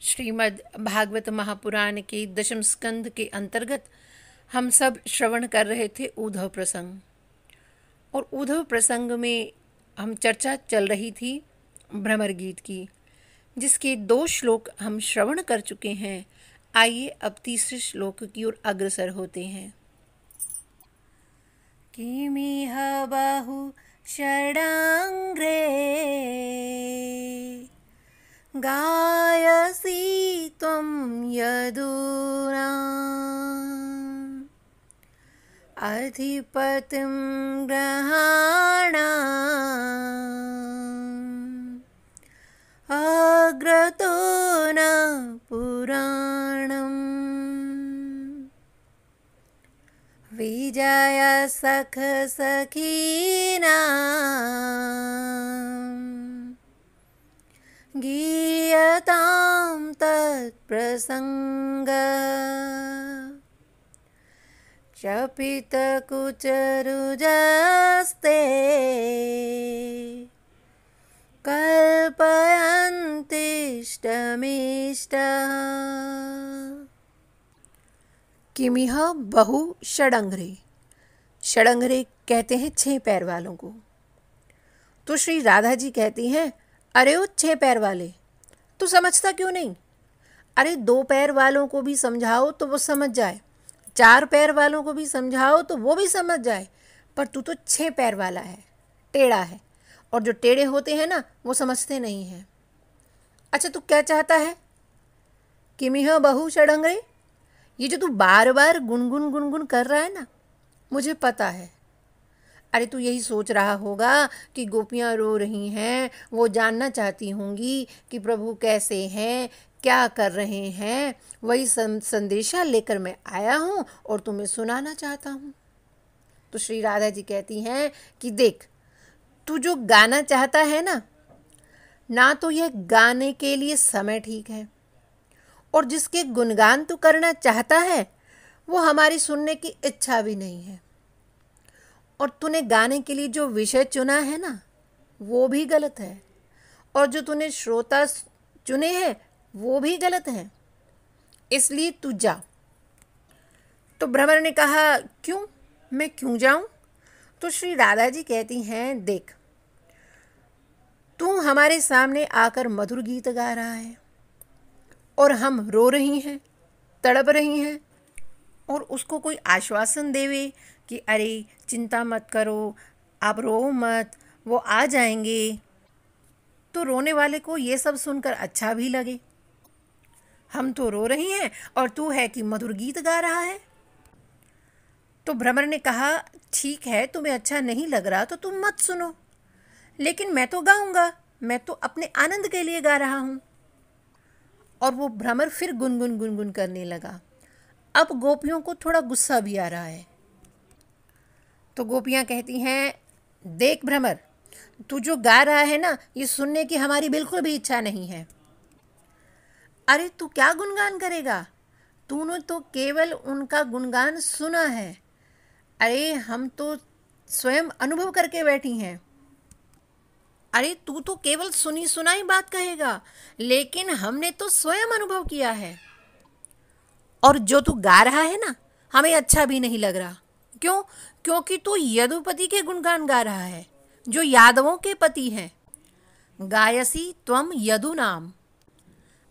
श्रीमद् भागवत महापुराण के दशम स्कंद के अंतर्गत हम सब श्रवण कर रहे थे उद्धव प्रसंग। और उद्धव प्रसंग में हम चर्चा चल रही थी भ्रमर गीत की, जिसके 2 श्लोक हम श्रवण कर चुके हैं। आइए अब तीसरे श्लोक की ओर अग्रसर होते हैं। किमिह बहु षडांग्रे गायसी त्वं यदूनाम् अधिपतिं ग्रहाणाम् अग्रतो न पुराणम् विजय सख सखीनाम् गीयतां तत्प्रसङ्ग चपितकुचरुजस्ते कल्पयन्तिष्टमिष्टः। किमिह बहु षडंग्रे। षडंग्रे कहते हैं 6 पैर वालों को। तो श्री राधा जी कहती हैं, अरे वो 6 पैर वाले, तू समझता क्यों नहीं? अरे 2 पैर वालों को भी समझाओ तो वो समझ जाए, 4 पैर वालों को भी समझाओ तो वो भी समझ जाए, पर तू तो 6 पैर वाला है, टेढ़ा है। और जो टेढ़े होते हैं ना, वो समझते नहीं हैं। अच्छा, तू क्या चाहता है? किमिह बहु षडंग्रे, ये जो तू बार बार गुनगुन कर रहा है ना, मुझे पता है। अरे तू यही सोच रहा होगा कि गोपियाँ रो रही हैं, वो जानना चाहती होंगी कि प्रभु कैसे हैं, क्या कर रहे हैं। वही संदेशा लेकर मैं आया हूँ और तुम्हें सुनाना चाहता हूँ। तो श्री राधा जी कहती हैं कि देख, तू जो गाना चाहता है ना तो यह गाने के लिए समय ठीक है, और जिसके गुणगान तू करना चाहता है वो हमारी सुनने की इच्छा भी नहीं है। और तूने गाने के लिए जो विषय चुना है ना, वो भी गलत है, और जो तूने श्रोता चुने हैं वो भी गलत है, इसलिए तू जा। तो भ्रमर ने कहा, क्यों, मैं क्यों जाऊं? तो श्री राधा जी कहती हैं, देख, तू हमारे सामने आकर मधुर गीत गा रहा है और हम रो रही हैं, तड़प रही हैं, और उसको कोई आश्वासन देवे कि अरे चिंता मत करो, आप रो मत, वो आ जाएंगे, तो रोने वाले को ये सब सुनकर अच्छा भी लगे। हम तो रो रही हैं और तू है कि मधुर गीत गा रहा है। तो भ्रमर ने कहा, ठीक है, तुम्हें अच्छा नहीं लग रहा तो तुम मत सुनो, लेकिन मैं तो गाऊंगा, मैं तो अपने आनंद के लिए गा रहा हूँ। और वो भ्रमर फिर गुनगुन करने लगा। अब गोपियों को थोड़ा गुस्सा भी आ रहा है। तो गोपियाँ कहती हैं, देख भ्रमर, तू जो गा रहा है ना, ये सुनने की हमारी बिल्कुल भी इच्छा नहीं है। अरे तू क्या गुणगान करेगा? तूने तो केवल उनका गुणगान सुना है। अरे हम तो स्वयं अनुभव करके बैठी हैं। अरे तू तो केवल सुनी सुनाई बात कहेगा, लेकिन हमने तो स्वयं अनुभव किया है। और जो तू गा रहा है ना, हमें अच्छा भी नहीं लग रहा। क्यों? क्योंकि तू यदुपति के गुणगान गा रहा है, जो यादवों के पति हैं। गायसी त्वम यदूनाम।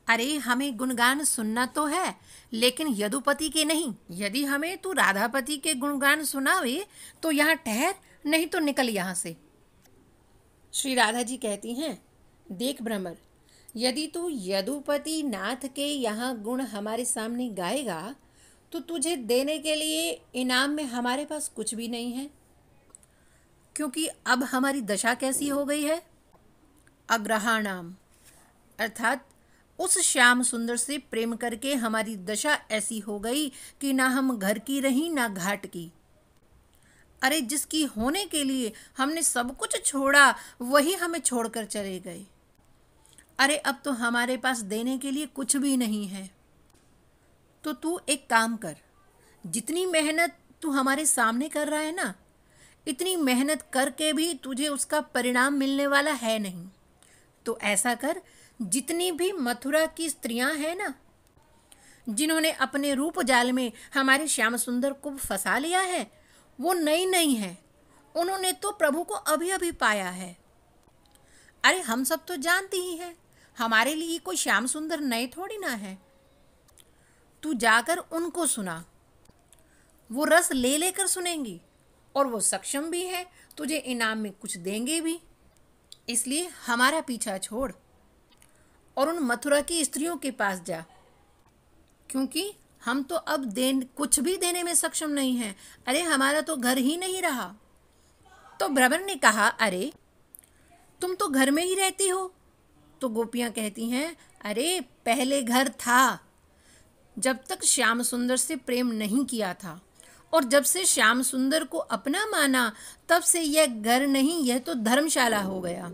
अरे हमें गुणगान सुनना तो है, लेकिन यदुपति के नहीं। यदि हमें तू राधापति के गुणगान सुनावे तो यहाँ ठहर, नहीं तो निकल यहाँ से। श्री राधा जी कहती हैं, देख भ्रमर, यदि तू यदुपति नाथ के यहाँ गुण हमारे सामने गाएगा तो तुझे देने के लिए इनाम में हमारे पास कुछ भी नहीं है। क्योंकि अब हमारी दशा कैसी हो गई है? अग्रहाणाम, अर्थात उस श्याम सुंदर से प्रेम करके हमारी दशा ऐसी हो गई कि ना हम घर की रही ना घाट की। अरे जिसकी होने के लिए हमने सब कुछ छोड़ा, वही हमें छोड़कर चले गए। अरे अब तो हमारे पास देने के लिए कुछ भी नहीं है। तो तू एक काम कर, जितनी मेहनत तू हमारे सामने कर रहा है ना, इतनी मेहनत करके भी तुझे उसका परिणाम मिलने वाला है नहीं। तो ऐसा कर, जितनी भी मथुरा की स्त्रियां हैं ना, जिन्होंने अपने रूप जाल में हमारे श्याम सुंदर को फंसा लिया है, वो नई नहीं है। उन्होंने तो प्रभु को अभी अभी पाया है। अरे हम सब तो जानते ही हैं, हमारे लिए कोई श्याम सुंदर नए थोड़ी ना है। तू जाकर उनको सुना, वो रस ले लेकर सुनेंगी और वो सक्षम भी है, तुझे इनाम में कुछ देंगे भी। इसलिए हमारा पीछा छोड़ और उन मथुरा की स्त्रियों के पास जा, क्योंकि हम तो अब कुछ भी देने में सक्षम नहीं हैं। अरे हमारा तो घर ही नहीं रहा। तो भ्रमर ने कहा, अरे तुम तो घर में ही रहती हो। तो गोपियां कहती हैं, अरे पहले घर था, जब तक श्याम सुंदर से प्रेम नहीं किया था, और जब से श्याम सुंदर को अपना माना, तब से यह घर नहीं, यह तो धर्मशाला हो गया।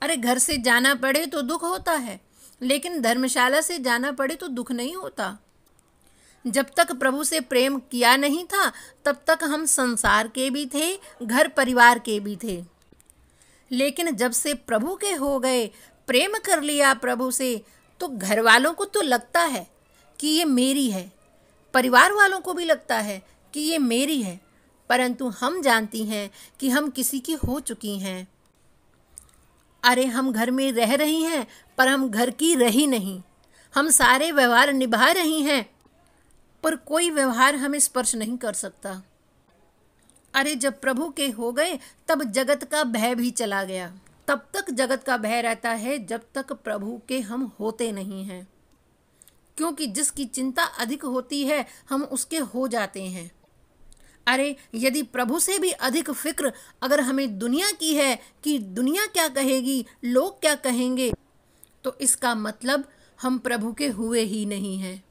अरे घर से जाना पड़े तो दुख होता है, लेकिन धर्मशाला से जाना पड़े तो दुख नहीं होता। जब तक प्रभु से प्रेम किया नहीं था, तब तक हम संसार के भी थे, घर परिवार के भी थे। लेकिन जब से प्रभु के हो गए, प्रेम कर लिया प्रभु से, तो घर वालों को तो लगता है कि ये मेरी है, परिवार वालों को भी लगता है कि ये मेरी है, परंतु हम जानती हैं कि हम किसी की हो चुकी हैं। अरे हम घर में रह रही हैं, पर हम घर की रही नहीं। हम सारे व्यवहार निभा रही हैं, पर कोई व्यवहार हमें स्पर्श नहीं कर सकता। अरे जब प्रभु के हो गए, तब जगत का भय भी चला गया। तब तक जगत का भय रहता है जब तक प्रभु के हम होते नहीं हैं, क्योंकि जिसकी चिंता अधिक होती है, हम उसके हो जाते हैं। अरे यदि प्रभु से भी अधिक फिक्र अगर हमें दुनिया की है कि दुनिया क्या कहेगी, लोग क्या कहेंगे, तो इसका मतलब हम प्रभु के हुए ही नहीं हैं।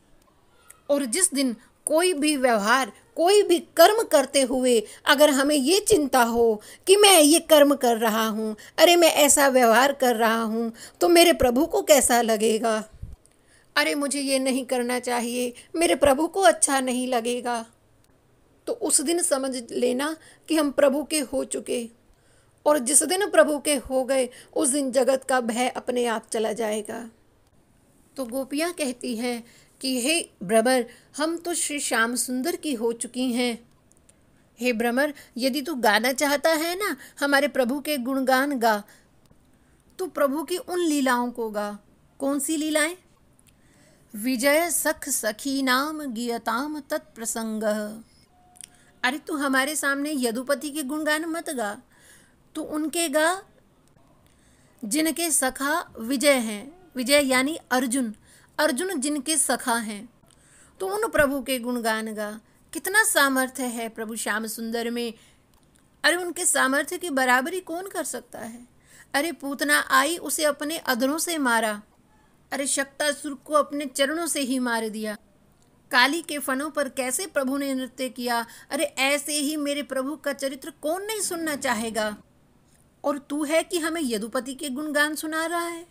और जिस दिन कोई भी व्यवहार, कोई भी कर्म करते हुए अगर हमें ये चिंता हो कि मैं ये कर्म कर रहा हूँ, अरे मैं ऐसा व्यवहार कर रहा हूँ, तो मेरे प्रभु को कैसा लगेगा, अरे मुझे ये नहीं करना चाहिए, मेरे प्रभु को अच्छा नहीं लगेगा, तो उस दिन समझ लेना कि हम प्रभु के हो चुके। और जिस दिन प्रभु के हो गए, उस दिन जगत का भय अपने आप चला जाएगा। तो गोपियाँ कहती हैं कि हे भ्रमर, हम तो श्री श्याम सुंदर की हो चुकी हैं। हे भ्रमर, यदि तू गाना चाहता है ना, हमारे प्रभु के गुणगान गा। तू प्रभु की उन लीलाओं को गा। कौन सी लीलाएं? विजय सख सखी नाम गियताम तत्प्रसंग। अरे तू हमारे सामने यदुपति के गुणगान मत गा, तू उनके गा जिनके सखा विजय हैं। विजय यानी अर्जुन, अर्जुन जिनके सखा हैं, तो उन प्रभु के गुणगान गा। कितना सामर्थ्य है प्रभु श्याम सुंदर में। अरे उनके सामर्थ्य की बराबरी कौन कर सकता है। अरे पूतना आई, उसे अपने अधरों से मारा। अरे शक्तासुर को अपने चरणों से ही मार दिया। काली के फनों पर कैसे प्रभु ने नृत्य किया। अरे ऐसे ही मेरे प्रभु का चरित्र कौन नहीं सुनना चाहेगा। और तू है कि हमें यदुपति के गुणगान सुना रहा है।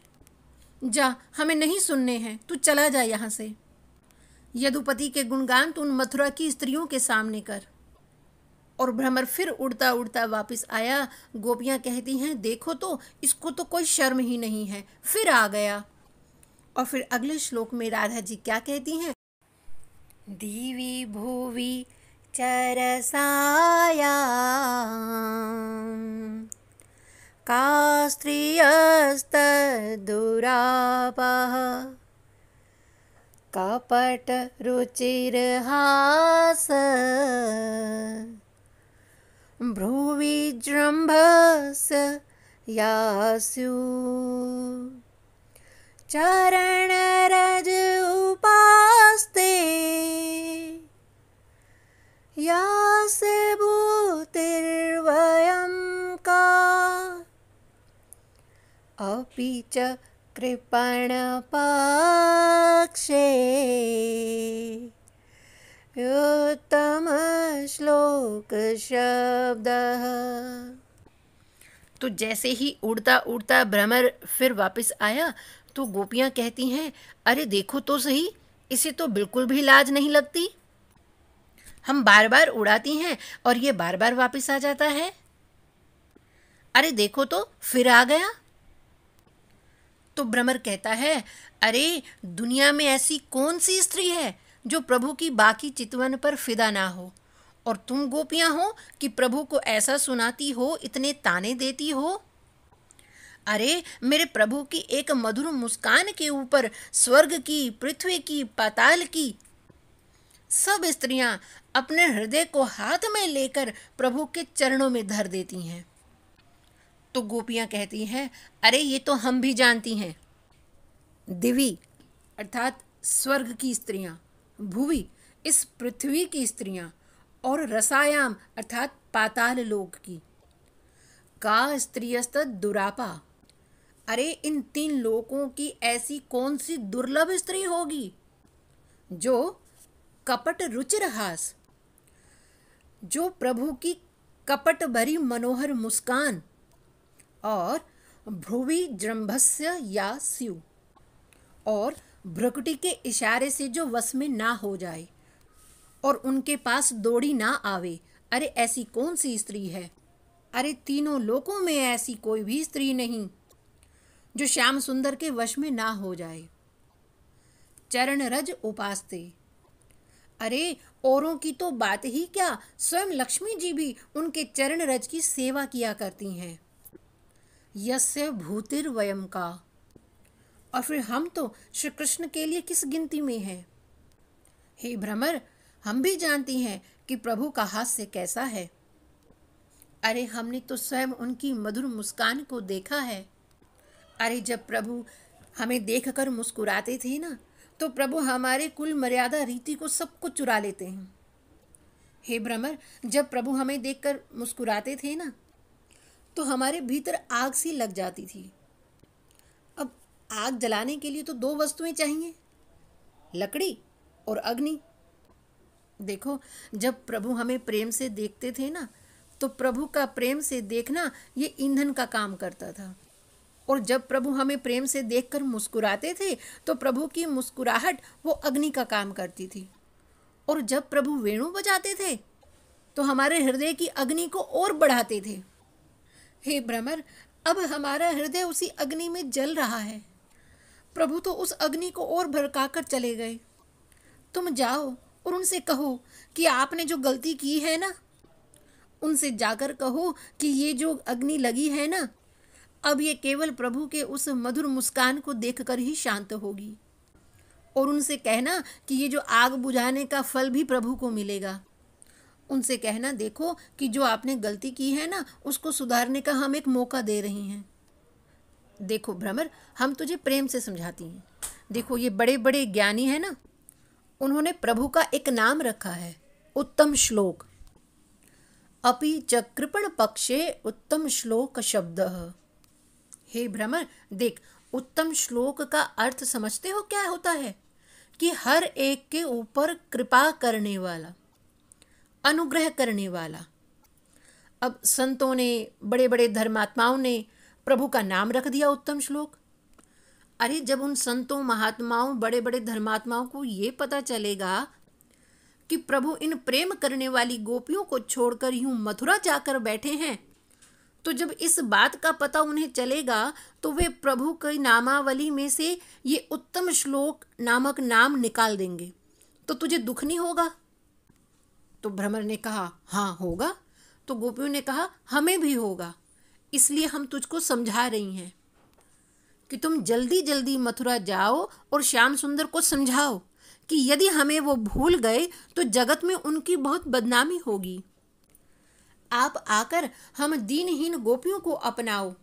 जा, हमें नहीं सुनने हैं, तू चला जा यहाँ से। यदुपति के गुणगान तू उन मथुरा की स्त्रियों के सामने कर। और भ्रमर फिर उड़ता उड़ता वापस आया। गोपियाँ कहती हैं, देखो तो इसको तो कोई शर्म ही नहीं है, फिर आ गया। और फिर अगले श्लोक में राधा जी क्या कहती हैं? दिवि भुवि चरसाया का स्त्रियस्तदुरापः कपट रुचिर्हास भ्रुविजृम्भस यासु चरणरज उपास्ते यासे भूतिर्वयं का अपि च कृपणपक्षे उत्तम श्लोक शब्दः। तो जैसे ही उड़ता उड़ता भ्रमर फिर वापस आया, तो गोपियाँ कहती हैं, अरे देखो तो सही, इसे तो बिल्कुल भी लाज नहीं लगती। हम बार बार उड़ाती हैं और ये बार बार वापस आ जाता है। अरे देखो तो फिर आ गया। तो भ्रमर कहता है, अरे दुनिया में ऐसी कौन सी स्त्री है जो प्रभु की बाकी चितवन पर फिदा ना हो, और तुम गोपियां हो कि प्रभु को ऐसा सुनाती हो, इतने ताने देती हो। अरे मेरे प्रभु की एक मधुर मुस्कान के ऊपर स्वर्ग की, पृथ्वी की, पाताल की सब स्त्रियां अपने हृदय को हाथ में लेकर प्रभु के चरणों में धर देती हैं। तो गोपियां कहती हैं, अरे ये तो हम भी जानती हैं। दिवी अर्थात स्वर्ग की स्त्रियां, भुवि इस पृथ्वी की स्त्रियां, और रसायाम अर्थात पाताल लोक की, का स्त्रियस्त दुरापा, अरे इन 3 लोकों की ऐसी कौन सी दुर्लभ स्त्री होगी जो कपट रुचिरहास, जो प्रभु की कपट भरी मनोहर मुस्कान और भ्रुवि जृंभस्य या स्यु, और भ्रुकुटी के इशारे से जो वश में ना हो जाए और उनके पास दौड़ी ना आवे, अरे ऐसी कौन सी स्त्री है। अरे 3 लोकों में ऐसी कोई भी स्त्री नहीं जो श्याम सुंदर के वश में ना हो जाए। चरण रज उपासते, अरे औरों की तो बात ही क्या, स्वयं लक्ष्मी जी भी उनके चरण रज की सेवा किया करती हैं। यस्य भूतिर वयम का, और फिर हम तो श्री कृष्ण के लिए किस गिनती में हैं। हे भ्रमर, हम भी जानती हैं कि प्रभु का हास्य कैसा है। अरे हमने तो स्वयं उनकी मधुर मुस्कान को देखा है। अरे जब प्रभु हमें देखकर मुस्कुराते थे ना, तो प्रभु हमारे कुल मर्यादा रीति को सब कुछ चुरा लेते हैं। हे भ्रमर, जब प्रभु हमें देखकर मुस्कुराते थे ना, तो हमारे भीतर आग सी लग जाती थी। अब आग जलाने के लिए तो 2 वस्तुएं चाहिए, लकड़ी और अग्नि। देखो, जब प्रभु हमें प्रेम से देखते थे ना, तो प्रभु का प्रेम से देखना ये ईंधन का काम करता था। और जब प्रभु हमें प्रेम से देखकर मुस्कुराते थे, तो प्रभु की मुस्कुराहट वो अग्नि का काम करती थी। और जब प्रभु वेणु बजाते थे, तो हमारे हृदय की अग्नि को और बढ़ाते थे। हे भ्रमर, अब हमारा हृदय उसी अग्नि में जल रहा है। प्रभु तो उस अग्नि को और भड़काकर चले गए। तुम जाओ और उनसे कहो कि आपने जो गलती की है ना, उनसे जाकर कहो कि ये जो अग्नि लगी है ना, अब ये केवल प्रभु के उस मधुर मुस्कान को देखकर ही शांत होगी। और उनसे कहना कि ये जो आग बुझाने का फल भी प्रभु को मिलेगा। उनसे कहना, देखो कि जो आपने गलती की है ना, उसको सुधारने का हम एक मौका दे रही हैं। देखो भ्रमर, हम तुझे प्रेम से समझाती हैं। देखो, ये बड़े बड़े ज्ञानी हैं ना, उन्होंने प्रभु का एक नाम रखा है, उत्तम श्लोक। अपि च कृपण पक्षे उत्तम श्लोक शब्दः। हे भ्रमर, देख, उत्तम श्लोक का अर्थ समझते हो क्या होता है? कि हर एक के ऊपर कृपा करने वाला, अनुग्रह करने वाला। अब संतों ने, बड़े बड़े धर्मात्माओं ने प्रभु का नाम रख दिया उत्तम श्लोक। अरे जब उन संतों, महात्माओं, बड़े बड़े धर्मात्माओं को ये पता चलेगा कि प्रभु इन प्रेम करने वाली गोपियों को छोड़कर यूं मथुरा जाकर बैठे हैं, तो जब इस बात का पता उन्हें चलेगा, तो वे प्रभु की नामावली में से ये उत्तम श्लोक नामक नाम निकाल देंगे। तो तुझे दुख नहीं होगा? तो भ्रमर ने कहा, हाँ होगा। तो गोपियों ने कहा, हमें भी होगा। इसलिए हम तुझको समझा रही हैं कि तुम जल्दी जल्दी मथुरा जाओ और श्याम सुंदर को समझाओ कि यदि हमें वो भूल गए तो जगत में उनकी बहुत बदनामी होगी। आप आकर हम दीनहीन गोपियों को अपनाओ,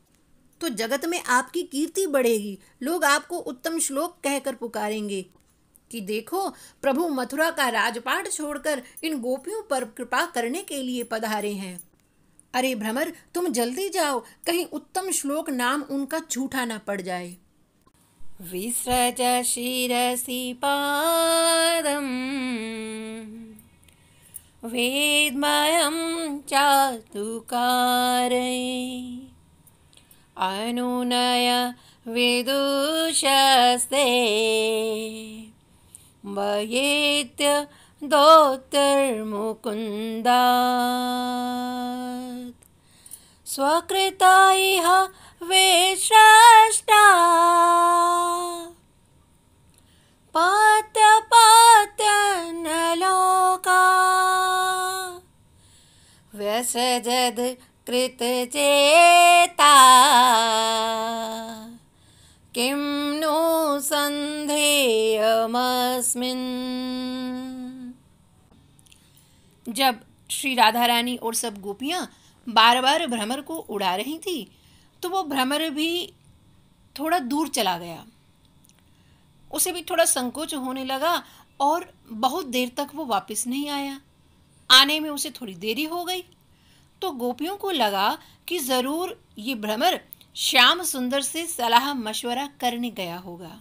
तो जगत में आपकी कीर्ति बढ़ेगी। लोग आपको उत्तम श्लोक कहकर पुकारेंगे कि देखो, प्रभु मथुरा का राजपाट छोड़कर इन गोपियों पर कृपा करने के लिए पधारे हैं। अरे भ्रमर, तुम जल्दी जाओ, कहीं उत्तम श्लोक नाम उनका झूठा ना पड़ जाए। विसृज शिरसि पादम् वेदमयं चातुकारे अनुनय विदुषस्ते वयेत्य दोत्तरमुकुन्दात् स्वकृता इह विश्रष्टा पात्य पात्य न लोका व्यसजद कृत चेता किं नु संधेयमस्मिन्। जब श्री राधा रानी और सब गोपियां बार बार भ्रमर को उड़ा रही थी तो वो भ्रमर भी थोड़ा दूर चला गया। उसे भी थोड़ा संकोच होने लगा और बहुत देर तक वो वापस नहीं आया। आने में उसे थोड़ी देरी हो गई तो गोपियों को लगा कि ज़रूर ये भ्रमर श्याम सुंदर से सलाह मशवरा करने गया होगा।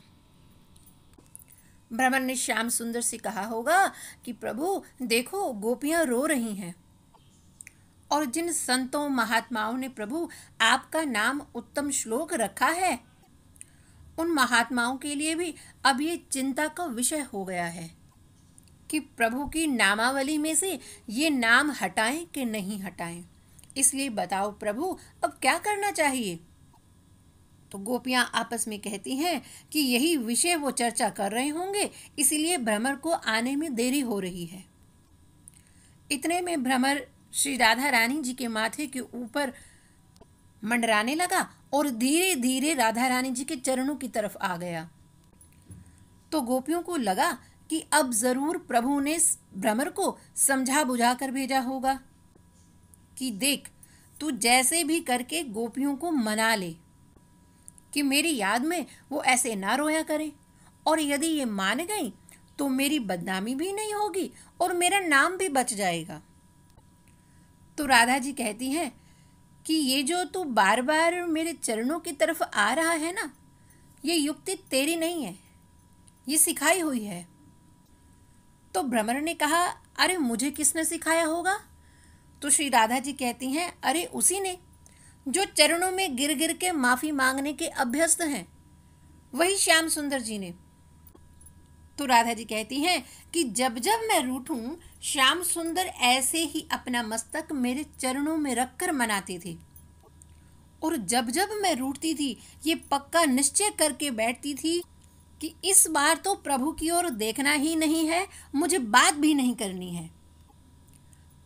भ्रमर ने श्याम सुंदर से कहा होगा कि प्रभु देखो गोपियां रो रही हैं और जिन संतों महात्माओं ने प्रभु आपका नाम उत्तम श्लोक रखा है उन महात्माओं के लिए भी अब ये चिंता का विषय हो गया है कि प्रभु की नामावली में से ये नाम हटाएं कि नहीं हटाएं। इसलिए बताओ प्रभु अब क्या करना चाहिए। तो गोपियां आपस में कहती हैं कि यही विषय वो चर्चा कर रहे होंगे, इसीलिए भ्रमर को आने में देरी हो रही है। इतने में भ्रमर श्री राधा रानी जी के माथे के ऊपर मंडराने लगा और धीरे धीरे राधा रानी जी के चरणों की तरफ आ गया। तो गोपियों को लगा कि अब जरूर प्रभु ने भ्रमर को समझा बुझा कर भेजा होगा कि देख तू जैसे भी करके गोपियों को मना ले कि मेरी याद में वो ऐसे ना रोया करें, और यदि ये मान गई तो मेरी बदनामी भी नहीं होगी और मेरा नाम भी बच जाएगा। तो राधा जी कहती हैं कि ये जो तू बार बार मेरे चरणों की तरफ आ रहा है ना, ये युक्ति तेरी नहीं है, ये सिखाई हुई है। तो भ्रमर ने कहा अरे मुझे किसने सिखाया होगा। तो श्री राधा जी कहती हैं अरे उसी ने जो चरणों में गिर गिर के माफी मांगने के अभ्यस्त हैं, वही श्याम सुंदर जी ने। तो राधा जी कहती हैं कि जब जब मैं रूठूं श्याम सुंदर ऐसे ही अपना मस्तक मेरे चरणों में रखकर मनाती थी, और जब जब मैं रूठती थी ये पक्का निश्चय करके बैठती थी कि इस बार तो प्रभु की ओर देखना ही नहीं है, मुझे बात भी नहीं करनी है।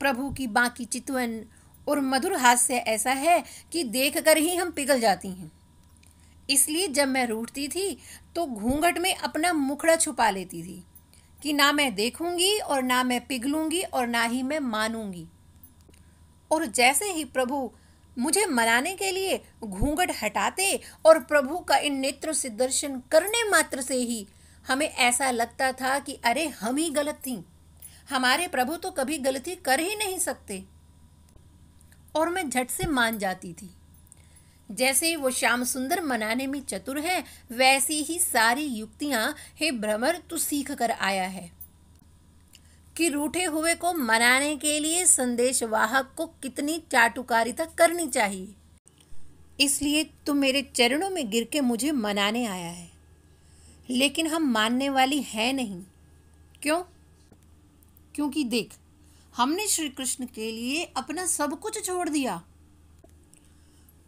प्रभु की बाकी चितवन और मधुर हास्य ऐसा है कि देखकर ही हम पिघल जाती हैं। इसलिए जब मैं रूठती थी तो घूंघट में अपना मुखड़ा छुपा लेती थी कि ना मैं देखूंगी और ना मैं पिघलूंगी और ना ही मैं मानूंगी। और जैसे ही प्रभु मुझे मनाने के लिए घूंघट हटाते और प्रभु का इन नेत्रों से दर्शन करने मात्र से ही हमें ऐसा लगता था कि अरे हम ही गलत थीं, हमारे प्रभु तो कभी गलती कर ही नहीं सकते, और मैं झट से मान जाती थी। जैसे वो श्याम सुंदर मनाने में चतुर है, वैसी ही सारी युक्तियां हे भ्रमर तू सीख कर आया है कि रूठे हुए को मनाने के लिए संदेशवाहक को कितनी चाटुकारिता करनी चाहिए। इसलिए तू मेरे चरणों में गिर के मुझे मनाने आया है, लेकिन हम मानने वाली है नहीं। क्यों? क्योंकि देख हमने श्री कृष्ण के लिए अपना सब कुछ छोड़ दिया,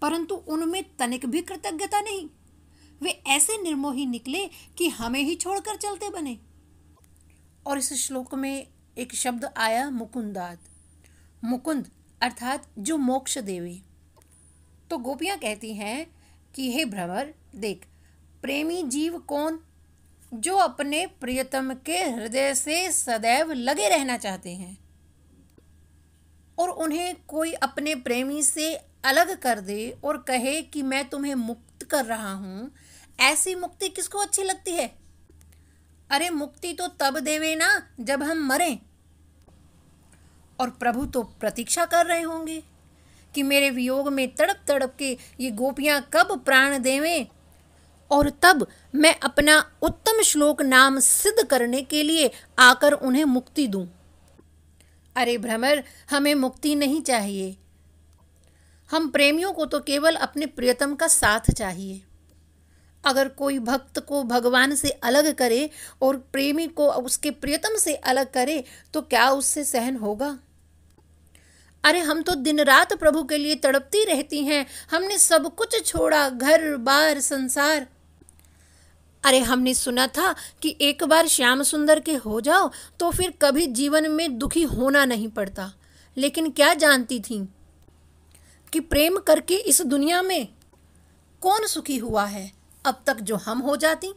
परंतु उनमें तनिक भी कृतज्ञता नहीं। वे ऐसे निर्मोही निकले कि हमें ही छोड़कर चलते बने। और इस श्लोक में एक शब्द आया मुकुंदात, मुकुंद अर्थात जो मोक्ष देवे। तो गोपियां कहती हैं कि हे भ्रमर देख, प्रेमी जीव कौन? जो अपने प्रियतम के हृदय से सदैव लगे रहना चाहते हैं, और उन्हें कोई अपने प्रेमी से अलग कर दे और कहे कि मैं तुम्हें मुक्त कर रहा हूँ, ऐसी मुक्ति किसको अच्छी लगती है? अरे मुक्ति तो तब देवे ना जब हम मरें। और प्रभु तो प्रतीक्षा कर रहे होंगे कि मेरे वियोग में तड़प तड़प के ये गोपियां कब प्राण देवें, और तब मैं अपना उत्तम श्लोक नाम सिद्ध करने के लिए आकर उन्हें मुक्ति दूं। अरे भ्रमर, हमें मुक्ति नहीं चाहिए। हम प्रेमियों को तो केवल अपने प्रियतम का साथ चाहिए। अगर कोई भक्त को भगवान से अलग करे और प्रेमी को उसके प्रियतम से अलग करे तो क्या उससे सहन होगा? अरे हम तो दिन रात प्रभु के लिए तड़पती रहती हैं, हमने सब कुछ छोड़ा, घर बार संसार। अरे हमने सुना था कि एक बार श्याम सुंदर के हो जाओ तो फिर कभी जीवन में दुखी होना नहीं पड़ता। लेकिन क्या जानती थी कि प्रेम करके इस दुनिया में कौन सुखी हुआ है अब तक जो हम हो जाती।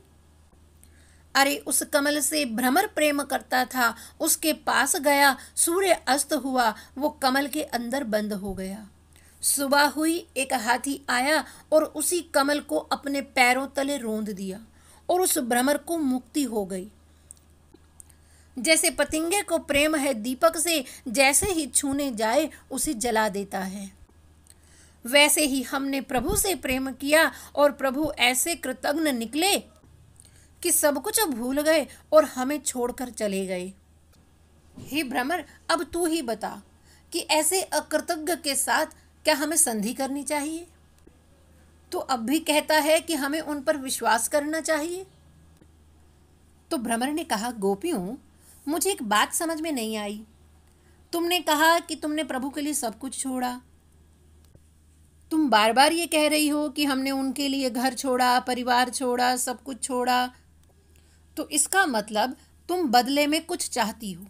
अरे उस कमल से भ्रमर प्रेम करता था, उसके पास गया, सूर्य अस्त हुआ, वो कमल के अंदर बंद हो गया। सुबह हुई, एक हाथी आया और उसी कमल को अपने पैरों तले रोंद दिया और उस भ्रमर को मुक्ति हो गई। जैसे पतंगे को प्रेम है दीपक से, जैसे ही छूने जाए उसे जला देता है, वैसे ही हमने प्रभु से प्रेम किया और प्रभु ऐसे कृतज्ञ निकले कि सब कुछ भूल गए और हमें छोड़कर चले गए। हे भ्रमर, अब तू ही बता कि ऐसे अकृतज्ञ के साथ क्या हमें संधि करनी चाहिए? तो अब भी कहता है कि हमें उन पर विश्वास करना चाहिए। तो भ्रमर ने कहा, गोपियों, मुझे एक बात समझ में नहीं आई। तुमने कहा कि तुमने प्रभु के लिए सब कुछ छोड़ा। तुम बार बार ये कह रही हो कि हमने उनके लिए घर छोड़ा, परिवार छोड़ा, सब कुछ छोड़ा। तो इसका मतलब तुम बदले में कुछ चाहती हो।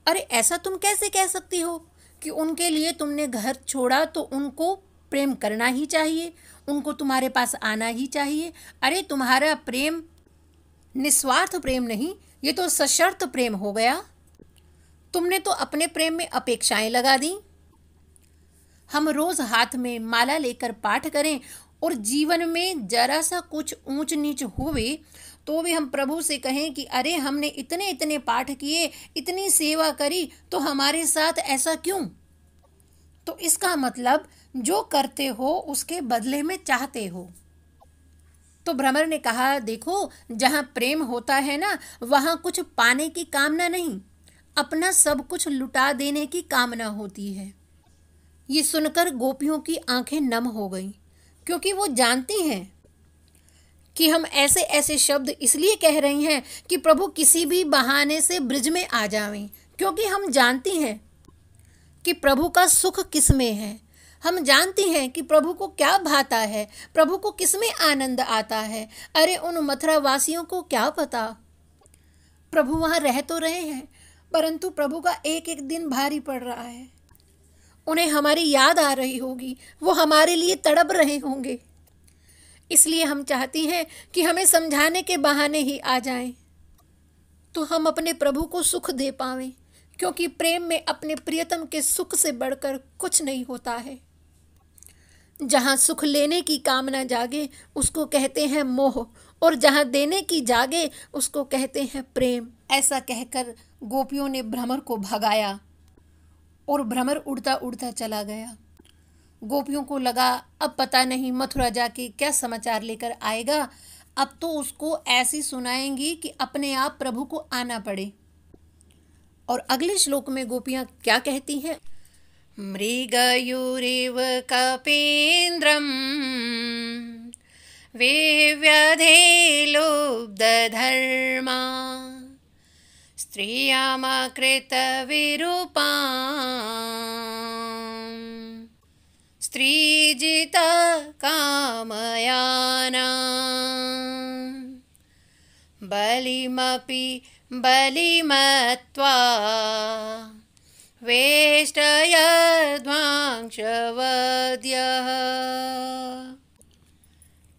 अरे ऐसा तुम कैसे कह सकती हो कि उनके लिए तुमने घर छोड़ा तो उनको प्रेम करना ही चाहिए, उनको तुम्हारे पास आना ही चाहिए। अरे तुम्हारा प्रेम निस्वार्थ प्रेम नहीं, ये तो सशर्त प्रेम हो गया। तुमने तो अपने प्रेम में अपेक्षाएं लगा दी। हम रोज हाथ में माला लेकर पाठ करें और जीवन में जरा सा कुछ ऊंच नीच हुए तो भी हम प्रभु से कहें कि अरे हमने इतने इतने पाठ किए, इतनी सेवा करी, तो हमारे साथ ऐसा क्यों? तो इसका मतलब जो करते हो उसके बदले में चाहते हो। तो भ्रमर ने कहा, देखो, जहां प्रेम होता है ना, वहां कुछ पाने की कामना नहीं, अपना सब कुछ लुटा देने की कामना होती है। ये सुनकर गोपियों की आंखें नम हो गईं, क्योंकि वो जानती हैं कि हम ऐसे ऐसे शब्द इसलिए कह रही हैं कि प्रभु किसी भी बहाने से ब्रिज में आ जावें, क्योंकि हम जानती हैं कि प्रभु का सुख किस में है। हम जानती हैं कि प्रभु को क्या भाता है, प्रभु को किस में आनंद आता है। अरे उन मथुरा वासियों को क्या पता, प्रभु वहाँ रह तो रहे हैं, परंतु प्रभु का एक एक दिन भारी पड़ रहा है। उन्हें हमारी याद आ रही होगी, वो हमारे लिए तड़प रहे होंगे। इसलिए हम चाहती हैं कि हमें समझाने के बहाने ही आ जाएं, तो हम अपने प्रभु को सुख दे पावें, क्योंकि प्रेम में अपने प्रियतम के सुख से बढ़कर कुछ नहीं होता है। जहाँ सुख लेने की कामना जागे उसको कहते हैं मोह, और जहाँ देने की जागे उसको कहते हैं प्रेम। ऐसा कहकर गोपियों ने भ्रमर को भगाया और भ्रमर उड़ता उड़ता चला गया। गोपियों को लगा अब पता नहीं मथुरा जाके क्या समाचार लेकर आएगा। अब तो उसको ऐसी सुनाएंगी कि अपने आप प्रभु को आना पड़े। और अगले श्लोक में गोपियां क्या कहती हैं? मृगयूरिव कपेन्द्रम वेव्यधे लुब्धधर्मा स्त्रियामकृत विरूपां स्त्रीजित कामयाना बलिमपि बलिमत्वा वेष्टयध्वांशवद्यः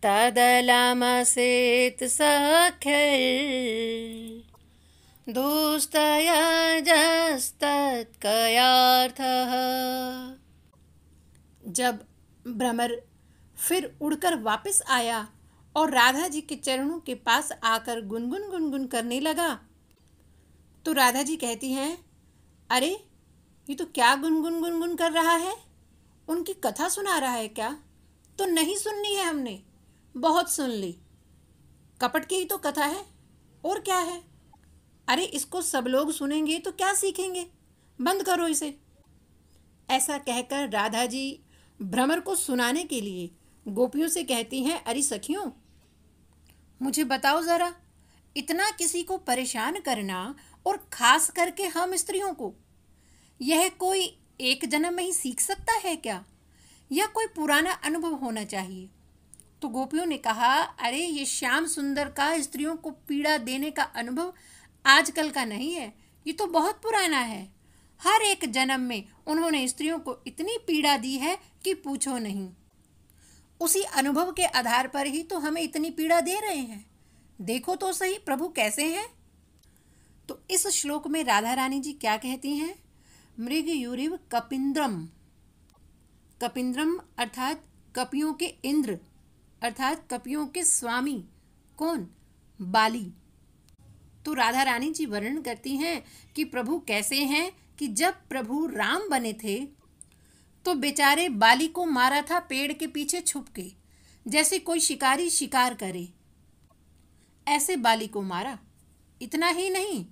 तदलमसेत् सख्यैर्दुस्तयजस्तत्कयार्थः। जब भ्रमर फिर उड़कर वापस आया और राधा जी के चरणों के पास आकर गुनगुन गुनगुन करने लगा, तो राधा जी कहती हैं, अरे ये तो क्या गुनगुन गुनगुन कर रहा है? उनकी कथा सुना रहा है क्या? तो नहीं सुननी है, हमने बहुत सुन ली। कपट की ही तो कथा है, और क्या है? अरे इसको सब लोग सुनेंगे तो क्या सीखेंगे? बंद करो इसे। ऐसा कहकर राधा जी भ्रमर को सुनाने के लिए गोपियों से कहती हैं, अरे सखियों, मुझे बताओ जरा, इतना किसी को परेशान करना, और खास करके हम स्त्रियों को, यह कोई एक जन्म में ही सीख सकता है क्या, या कोई पुराना अनुभव होना चाहिए? तो गोपियों ने कहा, अरे ये श्याम सुंदर का स्त्रियों को पीड़ा देने का अनुभव आजकल का नहीं है, ये तो बहुत पुराना है। हर एक जन्म में उन्होंने स्त्रियों को इतनी पीड़ा दी है कि पूछो नहीं। उसी अनुभव के आधार पर ही तो हमें इतनी पीड़ा दे रहे हैं। देखो तो सही प्रभु कैसे हैं। तो इस श्लोक में राधा रानी जी क्या कहती हैं? मृगयूरिव कपिंद्रम। कपिंद्रम अर्थात कपियों के इंद्र, अर्थात कपियों के स्वामी। कौन? बाली। तो राधा रानी जी वर्णन करती हैं कि प्रभु कैसे हैं कि जब प्रभु राम बने थे तो बेचारे बाली को मारा था पेड़ के पीछे छुप के, जैसे कोई शिकारी शिकार करे, ऐसे बाली को मारा। इतना ही नहीं,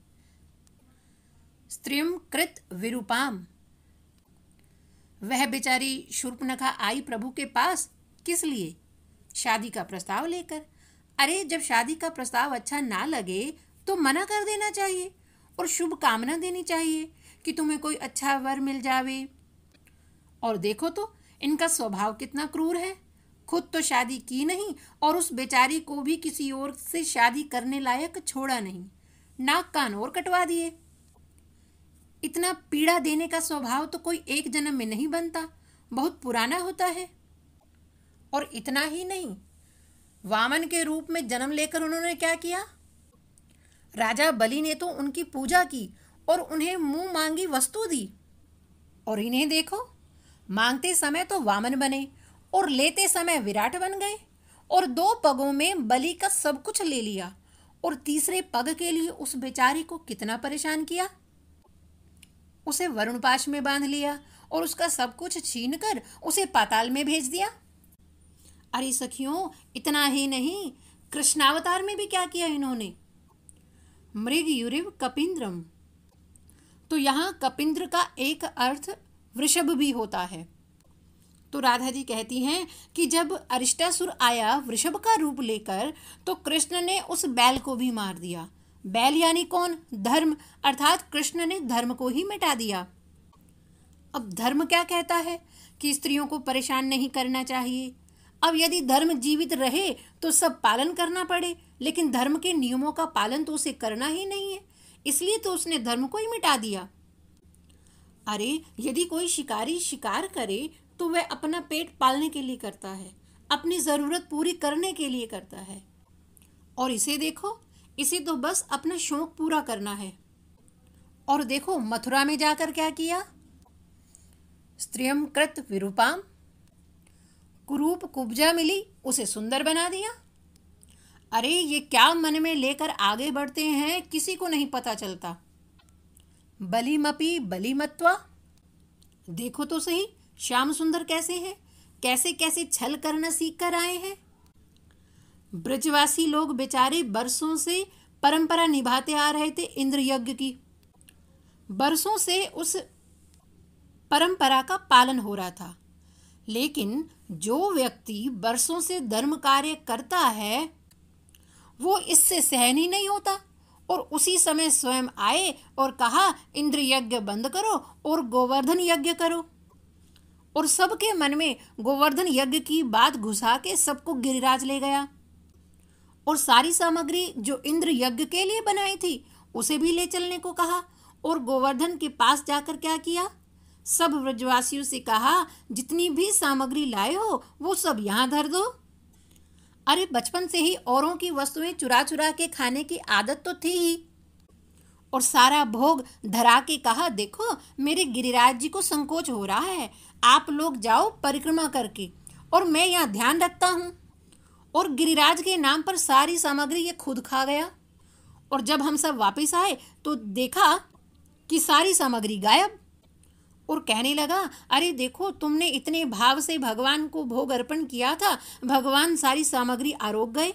स्त्रियम कृत विरूपाम, वह बेचारी शूर्पणखा आई प्रभु के पास। किस लिए? शादी का प्रस्ताव लेकर। अरे जब शादी का प्रस्ताव अच्छा ना लगे तो मना कर देना चाहिए और शुभ कामना देनी चाहिए कि तुम्हें कोई अच्छा वर मिल जावे। और देखो तो इनका स्वभाव कितना क्रूर है। खुद तो शादी की नहीं और उस बेचारी को भी किसी और से शादी करने लायक छोड़ा नहीं, नाक कान और कटवा दिए। इतना पीड़ा देने का स्वभाव तो कोई एक जन्म में नहीं बनता, बहुत पुराना होता है। और इतना ही नहीं, वामन के रूप में जन्म लेकर उन्होंने क्या किया? राजा बलि ने तो उनकी पूजा की और उन्हें मुंह मांगी वस्तु दी। और इन्हें देखो, मांगते समय तो वामन बने और लेते समय विराट बन गए, और 2 पगों में बलि का सब कुछ ले लिया, और तीसरे पग के लिए उस बेचारी को कितना परेशान किया। उसे वरुण पाश में बांध लिया और उसका सब कुछ छीनकर उसे पाताल में भेज दिया। अरे सखियों, इतना ही नहीं, कृष्णावतार में भी क्या किया इन्होंने? मृगयूरिव कपिंद्रम। तो यहाँ कपिंद्र का एक अर्थ वृषभ भी होता है। तो राधा जी कहती हैं कि जब अरिष्टासुर आया वृषभ का रूप लेकर, तो कृष्ण ने उस बैल को भी मार दिया। बैल यानी कौन? धर्म, अर्थात कृष्ण ने धर्म को ही मिटा दिया। अब धर्म क्या कहता है कि स्त्रियों को परेशान नहीं करना चाहिए। अब यदि धर्म जीवित रहे तो सब पालन करना पड़े, लेकिन धर्म के नियमों का पालन तो उसे करना ही नहीं है, इसलिए तो उसने धर्म को ही मिटा दिया। अरे यदि कोई शिकारी शिकार करे तो वह अपना पेट पालने के लिए करता है, अपनी जरूरत पूरी करने के लिए करता है। और इसे देखो, इसे तो बस अपना शौक पूरा करना है। और देखो मथुरा में जाकर क्या किया? स्त्रियम कृत विरूपाम, कुरूप कुब्जा मिली, उसे सुंदर बना दिया। अरे ये क्या मन में लेकर आगे बढ़ते हैं किसी को नहीं पता चलता। बलिमपि बलिमत्वा। देखो तो सही श्याम सुंदर कैसे हैं, कैसे कैसे छल करना सीख कर आए हैं। ब्रजवासी लोग बेचारे बरसों से परंपरा निभाते आ रहे थे इंद्र यज्ञ की। बरसों से उस परंपरा का पालन हो रहा था, लेकिन जो व्यक्ति बरसों से धर्म कार्य करता है वो इससे सहन ही नहीं होता, और उसी समय स्वयं आए और कहा इंद्र यज्ञ बंद करो और गोवर्धन यज्ञ करो। और सबके मन में गोवर्धन यज्ञ की बात घुसा के सबको गिरिराज ले गया, और सारी सामग्री जो इंद्र यज्ञ के लिए बनाई थी उसे भी ले चलने को कहा। और गोवर्धन के पास जाकर क्या किया? सब व्रजवासियों से कहा जितनी भी सामग्री लाए हो वो सब यहाँ धर दो। अरे बचपन से ही औरों की वस्तुएं चुरा चुरा के खाने की आदत तो थी ही, और सारा भोग धरा के कहा देखो मेरे गिरिराज जी को संकोच हो रहा है, आप लोग जाओ परिक्रमा करके और मैं यहाँ ध्यान रखता हूँ। और गिरिराज के नाम पर सारी सामग्री ये खुद खा गया। और जब हम सब वापस आए तो देखा कि सारी सामग्री गायब, और कहने लगा अरे देखो तुमने इतने भाव से भगवान को भोग अर्पण किया था, भगवान सारी सामग्री आरोग गए।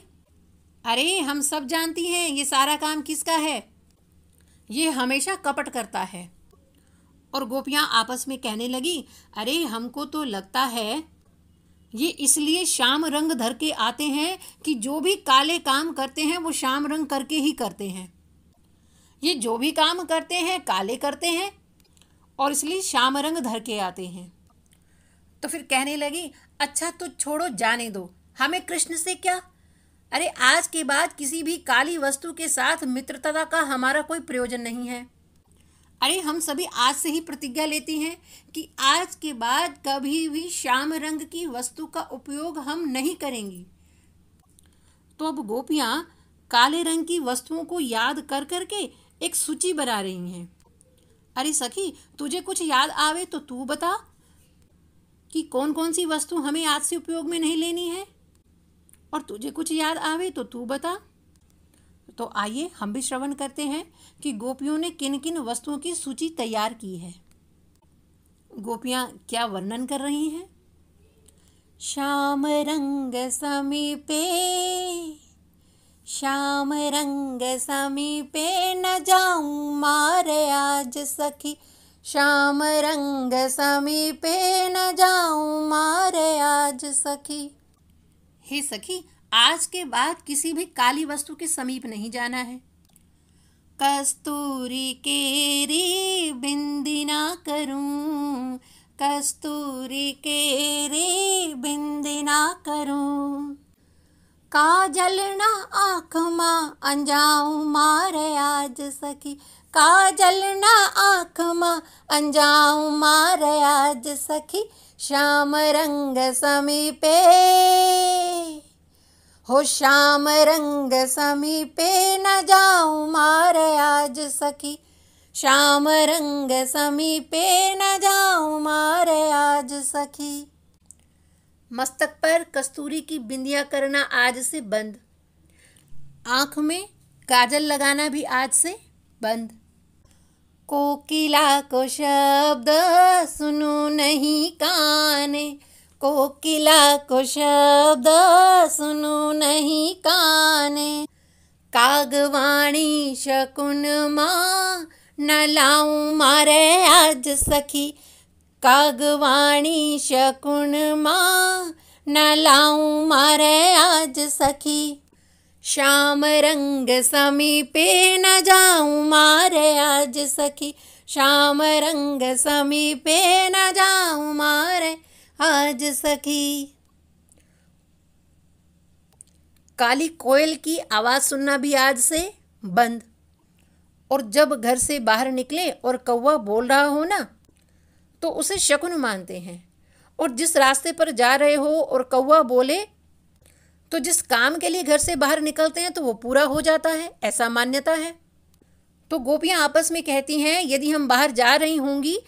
अरे हम सब जानती हैं ये सारा काम किसका है, ये हमेशा कपट करता है। और गोपियां आपस में कहने लगी अरे हमको तो लगता है ये इसलिए श्याम रंग धर के आते हैं कि जो भी काले काम करते हैं वो श्याम रंग करके ही करते हैं। ये जो भी काम करते हैं काले करते हैं, और इसलिए श्याम रंग धर के आते हैं। तो फिर कहने लगी, अच्छा तो छोड़ो, जाने दो, हमें कृष्ण से क्या। अरे आज के बाद किसी भी काली वस्तु के साथ मित्रता का हमारा कोई प्रयोजन नहीं है। अरे हम सभी आज से ही प्रतिज्ञा लेते हैं कि आज के बाद कभी भी श्याम रंग की वस्तु का उपयोग हम नहीं करेंगी। तो अब गोपियां काले रंग की वस्तुओं को याद कर करके एक सूची बना रही हैं। अरे सखी, तुझे कुछ याद आवे तो तू बता कि कौन कौन सी वस्तु हमें आज से उपयोग में नहीं लेनी है, और तुझे कुछ याद आवे तो तू बता। तो आइए हम भी श्रवण करते हैं कि गोपियों ने किन किन वस्तुओं की सूची तैयार की है। गोपियां क्या वर्णन कर रही हैं। श्याम रंग समीपे, श्याम रंग समीपे, न जाऊं मारे आज सखी, श्याम रंग समीपे, न जाऊं मारे आज सखी। हे सखी, आज के बाद किसी भी काली वस्तु के समीप नहीं जाना है। कस्तूरी केरी बिंदी ना करूं, कस्तूरी केरी बिंदी ना करूं, काजल ना आँख माँ अंजाऊं मारे आज सखी, काजल ना आँख माँ अंजाऊं मारे आज सखी, श्याम रंग समीपे, हो श्याम रंग समीपे, न जाऊं मारे आज सखी, श्याम रंग समीपे, न जाऊं मारे आज सखी। मस्तक पर कस्तूरी की बिंदिया करना आज से बंद, आँख में काजल लगाना भी आज से बंद। कोकिला को शब्द सुनूं नहीं काने, कोकिला को शब्द सुनूं नहीं काने, कागवाणी शकुन माँ न लाऊं मारे आज सखी, कागवाणी शकुन माँ न लाऊं मारे आज सखी, श्याम रंग समीपे, न जाऊं मारे आज सखी, श्याम रंग समीपे, न जाऊं मारे आज सखी। काली कोयल की आवाज़ सुनना भी आज से बंद, और जब घर से बाहर निकले और कौवा बोल रहा हो ना, तो उसे शकुन मानते हैं। और जिस रास्ते पर जा रहे हो और कौवा बोले, तो जिस काम के लिए घर से बाहर निकलते हैं तो वो पूरा हो जाता है, ऐसा मान्यता है। तो गोपियाँ आपस में कहती हैं, यदि हम बाहर जा रही होंगी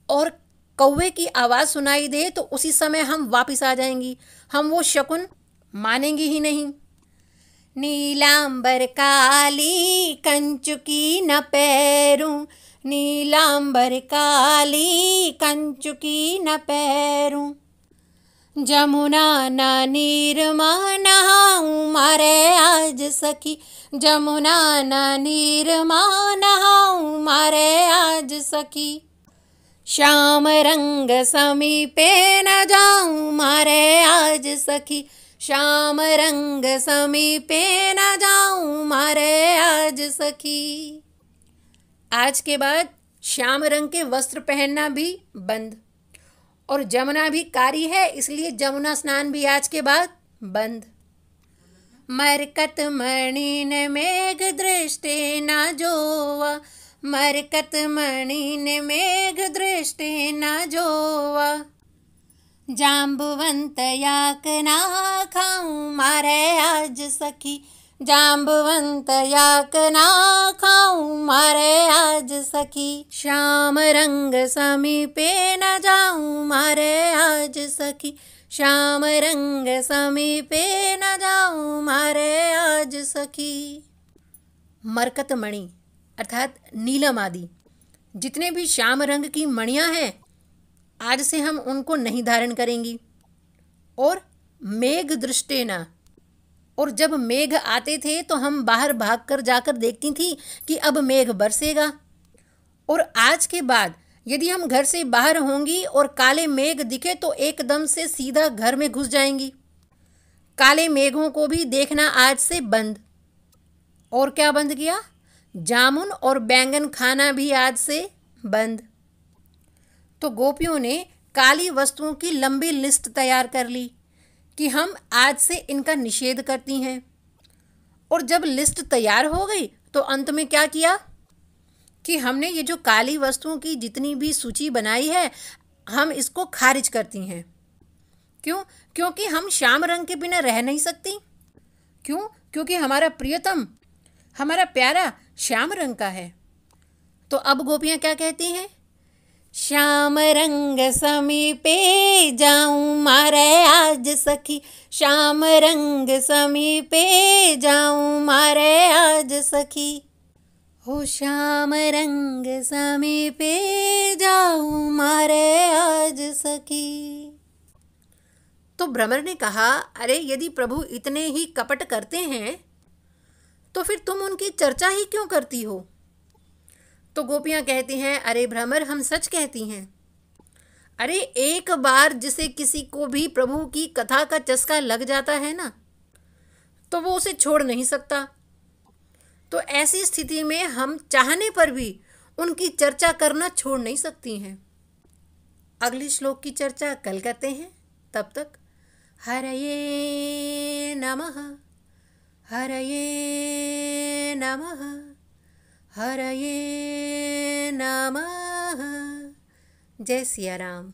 और कौवे की आवाज़ सुनाई दे तो उसी समय हम वापस आ जाएंगी, हम वो शकुन मानेंगी ही नहीं। नीलांबर काली कंचुकी न पैरूं, नीलांबर काली कंचुकी न पैरूं, जमुना न नीरमा नहाऊं मारे आज सखी, जमुना न नीरमा नहाऊं मारे आज सखी, श्याम रंग समीपे, न जाऊं मारे आज सखी, श्याम रंग समीपे, न जाऊं मारे आज सखी। आज के बाद श्याम रंग के वस्त्र पहनना भी बंद, और जमुना भी कारी है, इसलिए जमुना स्नान भी आज के बाद बंद। मरकत मणि ने मेघ दृष्टि न जोवा, मरकत मणि ने मेघ दृष्टि न जोवा, जाम्बुवंत याक ना खाऊं मारे आज सखी, जाम्बुवंत याक ना खाऊं मारे आज सखी, श्याम रंग समीपे, न जाऊं मारे आज सखी, श्याम रंग समीपे, न जाऊं मारे आज सखी। मरकत मणि अर्थात नीलम आदि जितने भी श्याम रंग की मणियां हैं, आज से हम उनको नहीं धारण करेंगी। और मेघ दृष्टेना, और जब मेघ आते थे तो हम बाहर भागकर जाकर देखती थी कि अब मेघ बरसेगा। और आज के बाद यदि हम घर से बाहर होंगी और काले मेघ दिखे तो एकदम से सीधा घर में घुस जाएंगी। काले मेघों को भी देखना आज से बंद। और क्या बंद किया? जामुन और बैंगन खाना भी आज से बंद। तो गोपियों ने काली वस्तुओं की लंबी लिस्ट तैयार कर ली कि हम आज से इनका निषेध करती हैं। और जब लिस्ट तैयार हो गई तो अंत में क्या किया कि हमने ये जो काली वस्तुओं की जितनी भी सूची बनाई है, हम इसको खारिज करती हैं। क्यों? क्योंकि हम श्याम रंग के बिना रह नहीं सकती। क्यों? क्योंकि हमारा प्रियतम, हमारा प्यारा श्याम रंग का है। तो अब गोपियाँ क्या कहती हैं? श्याम रंग समीपे जाऊं मारे आज सखी, श्याम रंग समीपे जाऊं मारे आज सखी, हो श्याम रंग समीपे जाऊं मारे आज सखी। तो भ्रमर ने कहा, अरे यदि प्रभु इतने ही कपट करते हैं तो फिर तुम उनकी चर्चा ही क्यों करती हो? तो गोपियाँ कहती हैं, अरे भ्रमर, हम सच कहती हैं। अरे एक बार जिसे किसी को भी प्रभु की कथा का चस्का लग जाता है ना, तो वो उसे छोड़ नहीं सकता। तो ऐसी स्थिति में हम चाहने पर भी उनकी चर्चा करना छोड़ नहीं सकती हैं। अगले श्लोक की चर्चा कल करते हैं। तब तक हरये नमः, हरये नमः, हरये नमः। जय सिया राम।